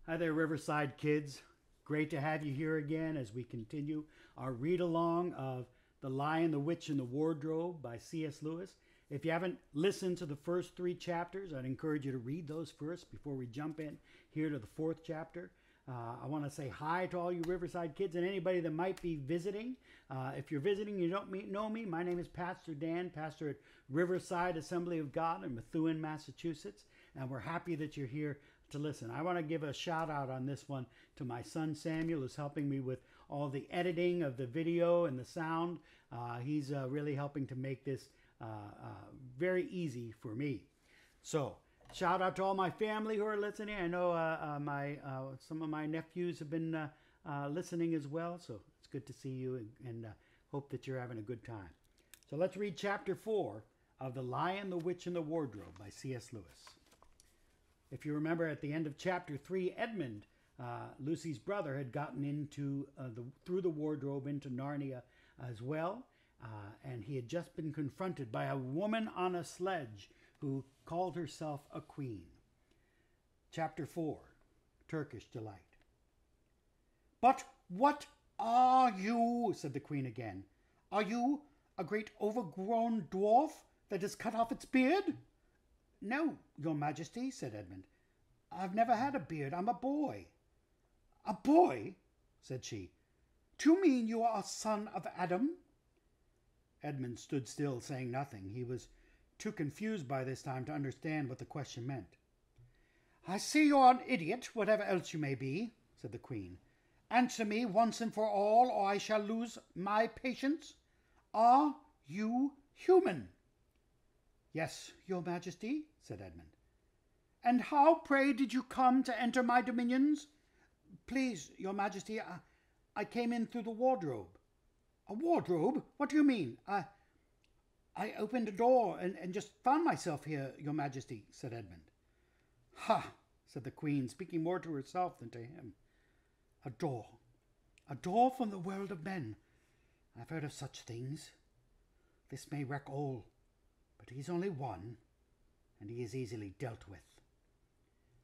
Hi there, Riverside kids. Great to have you here again as we continue our read along of The Lion, the Witch, and the Wardrobe by C.S. Lewis. If you haven't listened to the first three chapters, I'd encourage you to read those first before we jump in here to the fourth chapter. I want to say hi to all you Riverside kids and anybody that might be visiting. If you're visiting, you don't know me. My name is Pastor Dan, pastor at Riverside Assembly of God in Methuen, Massachusetts, and we're happy that you're here to listen. I want to give a shout out on this one to my son Samuel, who's helping me with all the editing of the video and the sound. He's really helping to make this very easy for me. So shout out to all my family who are listening. I know some of my nephews have been listening as well, so it's good to see you and hope that you're having a good time. So let's read chapter 4 of The Lion, the Witch, and the Wardrobe by C.S. Lewis. If you remember, at the end of chapter 3, Edmund, Lucy's brother, had gotten into through the wardrobe into Narnia as well, and he had just been confronted by a woman on a sledge who called herself a queen. Chapter 4, Turkish Delight. "But what are you?" said the queen again. "Are you a great overgrown dwarf that has cut off its beard?" "No, your majesty," said Edmund. "I've never had a beard. I'm a boy." "A boy?" said she. "Do you mean you are a son of Adam?" Edmund stood still, saying nothing. He was too confused by this time to understand what the question meant. "I see you are an idiot, whatever else you may be," said the queen. "Answer me once and for all, or I shall lose my patience. Are you human?" "Yes, your majesty," said Edmund. "And how, pray, did you come to enter my dominions?" "Please, your majesty, I came in through the wardrobe." "A wardrobe? What do you mean?" I opened a door and just found myself here, your majesty," said Edmund. "Ha!" said the queen, speaking more to herself than to him. A door from the world of men. I've heard of such things. This may wreck all, but he's only one, and he is easily dealt with."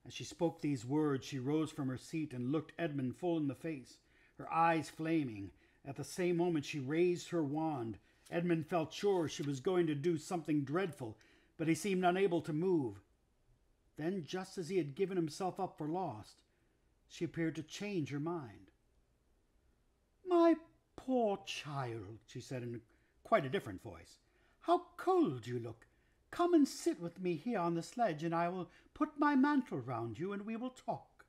As she spoke these words, she rose from her seat and looked Edmund full in the face, her eyes flaming. At the same moment she raised her wand. Edmund felt sure she was going to do something dreadful, but he seemed unable to move. Then, just as he had given himself up for lost, she appeared to change her mind. "My poor child," she said in quite a different voice, "how cold you look! Come and sit with me here on the sledge, and I will put my mantle round you, and we will talk."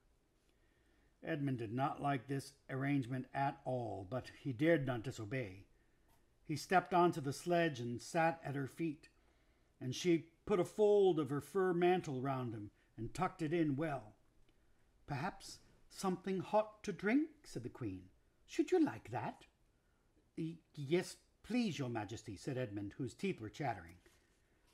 Edmund did not like this arrangement at all, but he dared not disobey. He stepped onto the sledge and sat at her feet, and she put a fold of her fur mantle round him and tucked it in well. "Perhaps something hot to drink?" said the queen. "Should you like that?" "Yes, please, your majesty," said Edmund, whose teeth were chattering.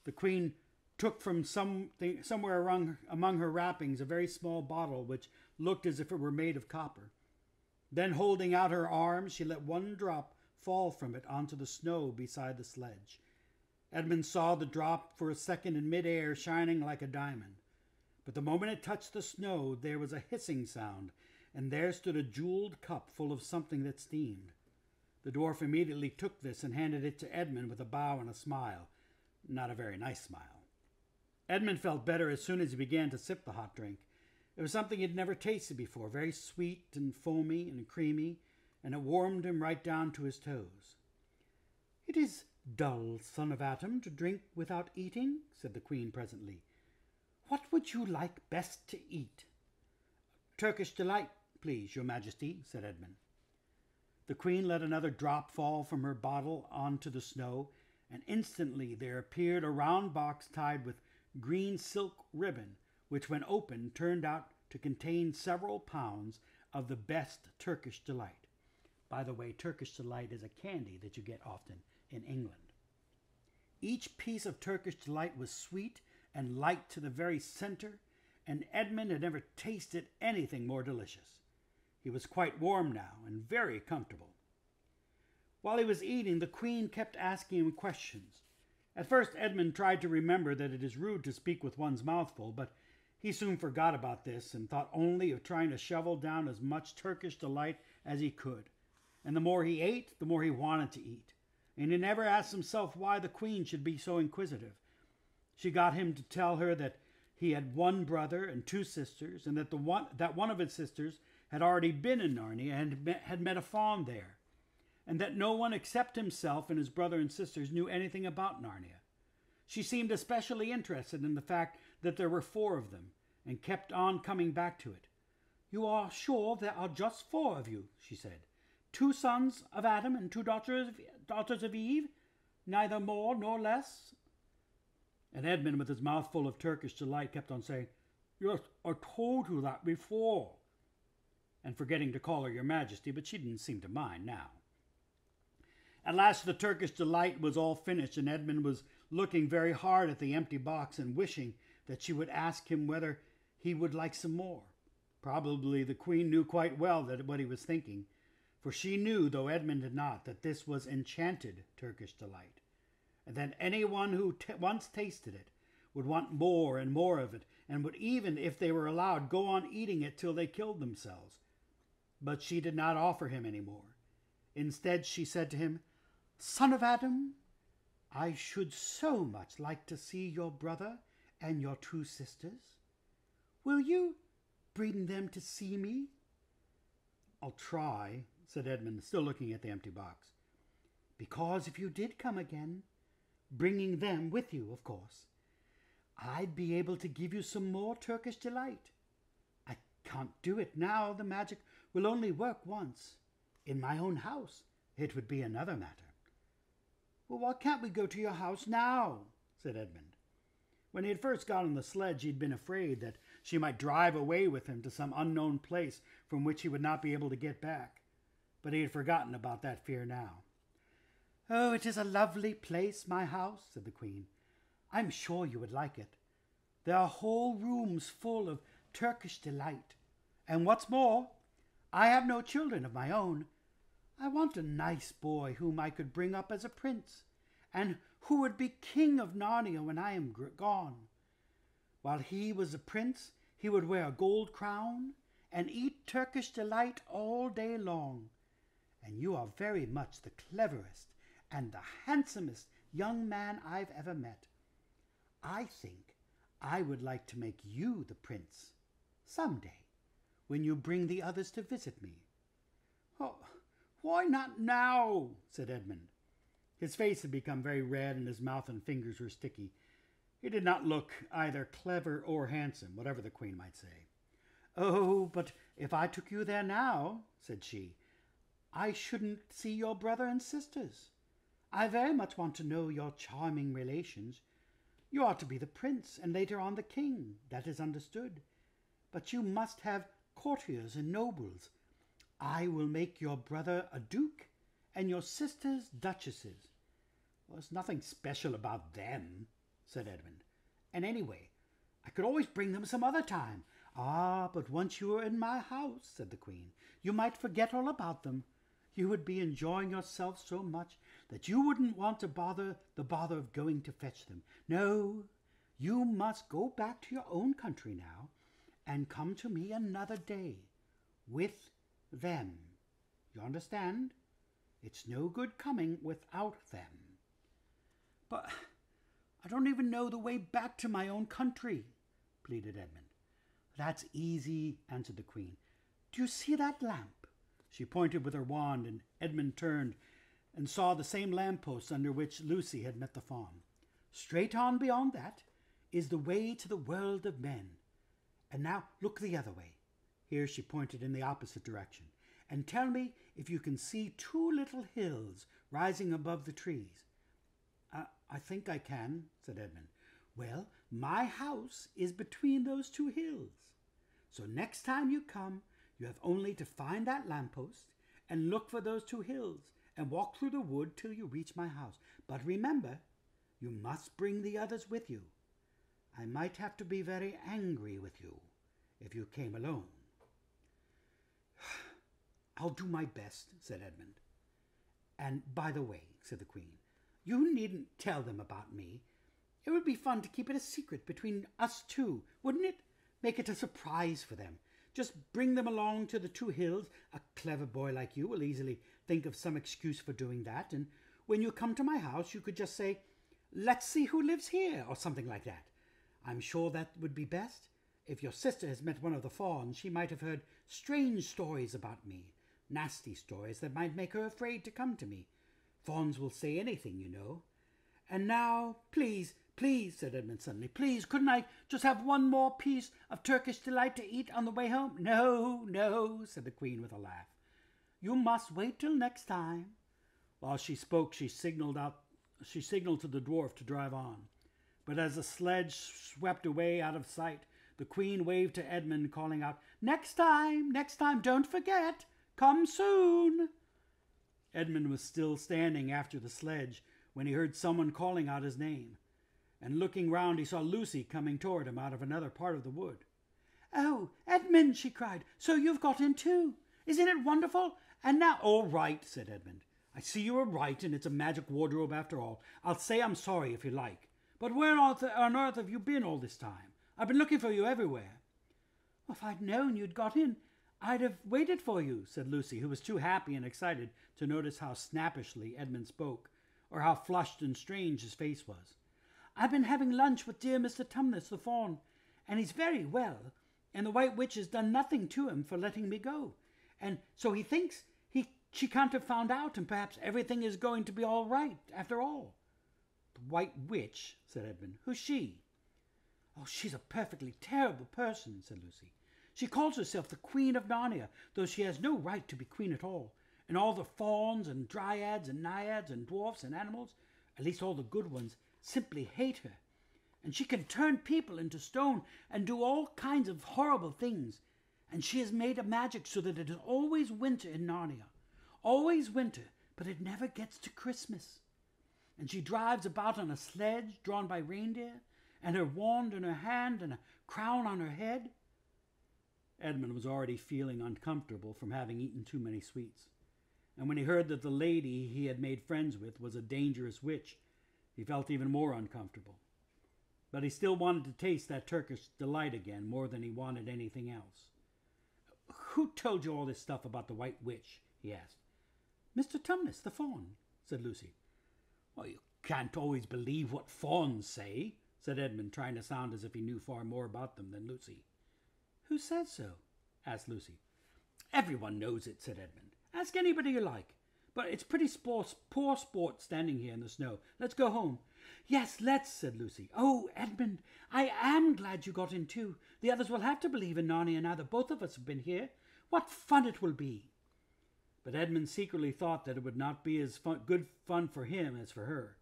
The queen took from somewhere among her wrappings a very small bottle which looked as if it were made of copper. Then, holding out her arms, she let one drop fall from it onto the snow beside the sledge. Edmund saw the drop for a second in mid-air, shining like a diamond. But the moment it touched the snow, there was a hissing sound, and there stood a jeweled cup full of something that steamed. The dwarf immediately took this and handed it to Edmund with a bow and a smile. Not a very nice smile. Edmund felt better as soon as he began to sip the hot drink. It was something he had never tasted before, very sweet and foamy and creamy, and it warmed him right down to his toes. "It is dull, son of Adam, to drink without eating," said the queen presently. "What would you like best to eat?" "Turkish Delight, please, your majesty," said Edmund. The queen let another drop fall from her bottle onto the snow, and instantly there appeared a round box tied with green silk ribbon, which, when opened, turned out to contain several pounds of the best Turkish Delight. By the way, Turkish Delight is a candy that you get often in England. Each piece of Turkish Delight was sweet and light to the very center, and Edmund had never tasted anything more delicious. He was quite warm now and very comfortable. While he was eating, the queen kept asking him questions. At first Edmund tried to remember that it is rude to speak with one's mouth full, but He soon forgot about this and thought only of trying to shovel down as much Turkish delight as he could. And the more he ate, the more he wanted to eat. And he never asked himself why the queen should be so inquisitive. She got him to tell her that he had one brother and two sisters, and that one of his sisters had already been in Narnia and had met a faun there, and that no one except himself and his brother and sisters knew anything about Narnia. She seemed especially interested in the fact that there were 4 of them, and kept on coming back to it. "You are sure there are just 4 of you," she said. "2 sons of Adam and 2 daughters of Eve, neither more nor less?" And Edmund, with his mouth full of Turkish delight, kept on saying, "Yes, I told you that before," and forgetting to call her Your Majesty, but she didn't seem to mind now. At last the Turkish delight was all finished, and Edmund was looking very hard at the empty box and wishing that she would ask him whether he would like some more. Probably the queen knew quite well what he was thinking, for she knew, though Edmund did not, that this was enchanted Turkish delight, and that anyone who once tasted it would want more and more of it, and would even, if they were allowed, go on eating it till they killed themselves. But she did not offer him any more. Instead, she said to him, "Son of Adam, I should so much like to see your brother and your 2 sisters. Will you bring them to see me?" "I'll try," said Edmund, still looking at the empty box. "Because if you did come again, bringing them with you, of course, I'd be able to give you some more Turkish delight. I can't do it now. The magic will only work once. In my own house, it would be another matter." "Well, why can't we go to your house now?" said Edmund. When he had first got on the sledge, he'd been afraid that she might drive away with him to some unknown place from which he would not be able to get back. But he had forgotten about that fear now. "Oh, it is a lovely place, my house," said the queen. "I'm sure you would like it. There are whole rooms full of Turkish delight. And what's more, I have no children of my own. I want a nice boy whom I could bring up as a prince, and who would be king of Narnia when I am gone. While he was a prince, he would wear a gold crown and eat Turkish delight all day long. And you are very much the cleverest and the handsomest young man I've ever met. I think I would like to make you the prince someday, when you bring the others to visit me." "Oh, why not now?" said Edmund. His face had become very red, and his mouth and fingers were sticky. He did not look either clever or handsome, whatever the queen might say. "Oh, but if I took you there now," said she, "I shouldn't see your brother and sisters. I very much want to know your charming relations. You are to be the prince, and later on the king, that is understood. But you must have courtiers and nobles. I will make your brother a duke, and your sisters duchesses." "Well, there's nothing special about them," said Edmund. "And anyway, I could always bring them some other time." "Ah, but once you are in my house," said the queen, "you might forget all about them. You would be enjoying yourself so much that you wouldn't want the bother of going to fetch them. No, you must go back to your own country now, and come to me another day with them. You understand? It's no good coming without them." "But I don't even know the way back to my own country," pleaded Edmund. "That's easy," answered the queen. "Do you see that lamp?" She pointed with her wand, and Edmund turned and saw the same lamppost under which Lucy had met the faun. "Straight on beyond that is the way to the world of men. And now look the other way." Here she pointed in the opposite direction. "And tell me if you can see 2 little hills rising above the trees." I think I can," said Edmund. "Well, my house is between those 2 hills. So next time you come, you have only to find that lamppost and look for those 2 hills and walk through the wood till you reach my house. But remember, you must bring the others with you. I might have to be very angry with you if you came alone." "I'll do my best," said Edmund. "And by the way," said the queen, "you needn't tell them about me. It would be fun to keep it a secret between us 2, wouldn't it? Make it a surprise for them. Just bring them along to the 2 hills. A clever boy like you will easily think of some excuse for doing that. And when you come to my house, you could just say, 'Let's see who lives here,' or something like that. I'm sure that would be best. If your sister has met one of the fawns, she might have heard strange stories about me. Nasty stories that might make her afraid to come to me. Fawns will say anything, you know. And now, please, please," said Edmund suddenly, "please, couldn't I just have one more piece of Turkish delight to eat on the way home?" "No, no," said the Queen with a laugh. "You must wait till next time." While she spoke, she signaled to the dwarf to drive on. But as the sledge swept away out of sight, the Queen waved to Edmund, calling out, next time, don't forget, come soon." Edmund was still standing after the sledge when he heard someone calling out his name. And looking round, he saw Lucy coming toward him out of another part of the wood. "Oh, Edmund," she cried, "so you've got in too. Isn't it wonderful? And now—" "All right," said Edmund. "I see you were right, and it's a magic wardrobe after all. I'll say I'm sorry if you like. But where on earth have you been all this time? I've been looking for you everywhere." "If I'd known you'd got in, I'd have waited for you," said Lucy, who was too happy and excited to notice how snappishly Edmund spoke, or how flushed and strange his face was. "I've been having lunch with dear Mr. Tumnus the fawn, and he's very well, and the White Witch has done nothing to him for letting me go. And so he thinks she can't have found out, and perhaps everything is going to be all right after all." "The White Witch?" said Edmund. "Who's she?" "Oh, she's a perfectly terrible person," said Lucy. "She calls herself the Queen of Narnia, though she has no right to be queen at all. And all the fauns and dryads and naiads and dwarfs and animals, at least all the good ones, simply hate her. And she can turn people into stone and do all kinds of horrible things. And she has made a magic so that it is always winter in Narnia. Always winter, but it never gets to Christmas. And she drives about on a sledge drawn by reindeer, and her wand in her hand and a crown on her head." Edmund was already feeling uncomfortable from having eaten too many sweets. And when he heard that the lady he had made friends with was a dangerous witch, he felt even more uncomfortable. But he still wanted to taste that Turkish delight again more than he wanted anything else. "Who told you all this stuff about the White Witch?" he asked. "Mr. Tumnus, the fawn," said Lucy. "Well, you can't always believe what fawns say," said Edmund, trying to sound as if he knew far more about them than Lucy. "Who says so?" asked Lucy. "Everyone knows it," said Edmund. "Ask anybody you like. But it's pretty poor sport standing here in the snow. Let's go home." "Yes, let's," said Lucy. "Oh, Edmund, I am glad you got in too. The others will have to believe in Narnia now that both of us have been here. What fun it will be." But Edmund secretly thought that it would not be as good fun for him as for her.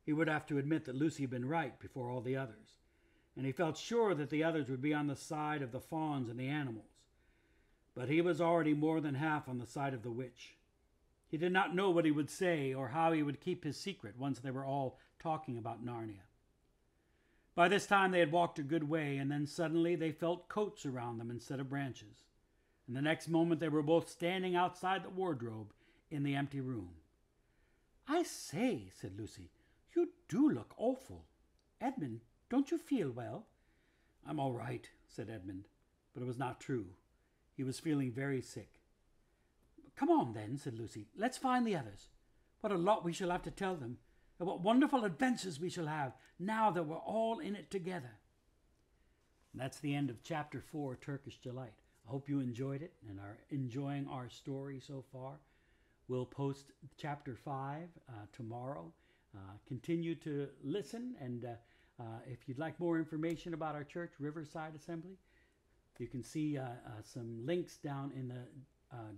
He would have to admit that Lucy had been right before all the others. And he felt sure that the others would be on the side of the fawns and the animals. But he was already more than half on the side of the witch. He did not know what he would say or how he would keep his secret once they were all talking about Narnia. By this time they had walked a good way, and then suddenly they felt coats around them instead of branches. And the next moment they were both standing outside the wardrobe in the empty room. "I say," said Lucy, "you do look awful. Edmund, don't you feel well?" "I'm all right," said Edmund, but it was not true. He was feeling very sick. "Come on then," said Lucy. "Let's find the others. What a lot we shall have to tell them, and what wonderful adventures we shall have now that we're all in it together." And that's the end of Chapter 4, Turkish Delight. I hope you enjoyed it and are enjoying our story so far. We'll post Chapter 5 tomorrow. Continue to listen, and if you'd like more information about our church, Riverside Assembly, you can see some links down in the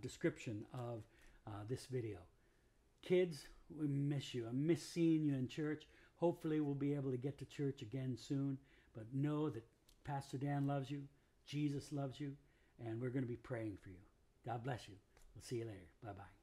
description of this video. Kids, we miss you. I miss seeing you in church. Hopefully we'll be able to get to church again soon, but know that Pastor Dan loves you, Jesus loves you, and we're going to be praying for you. God bless you. We'll see you later. Bye-bye.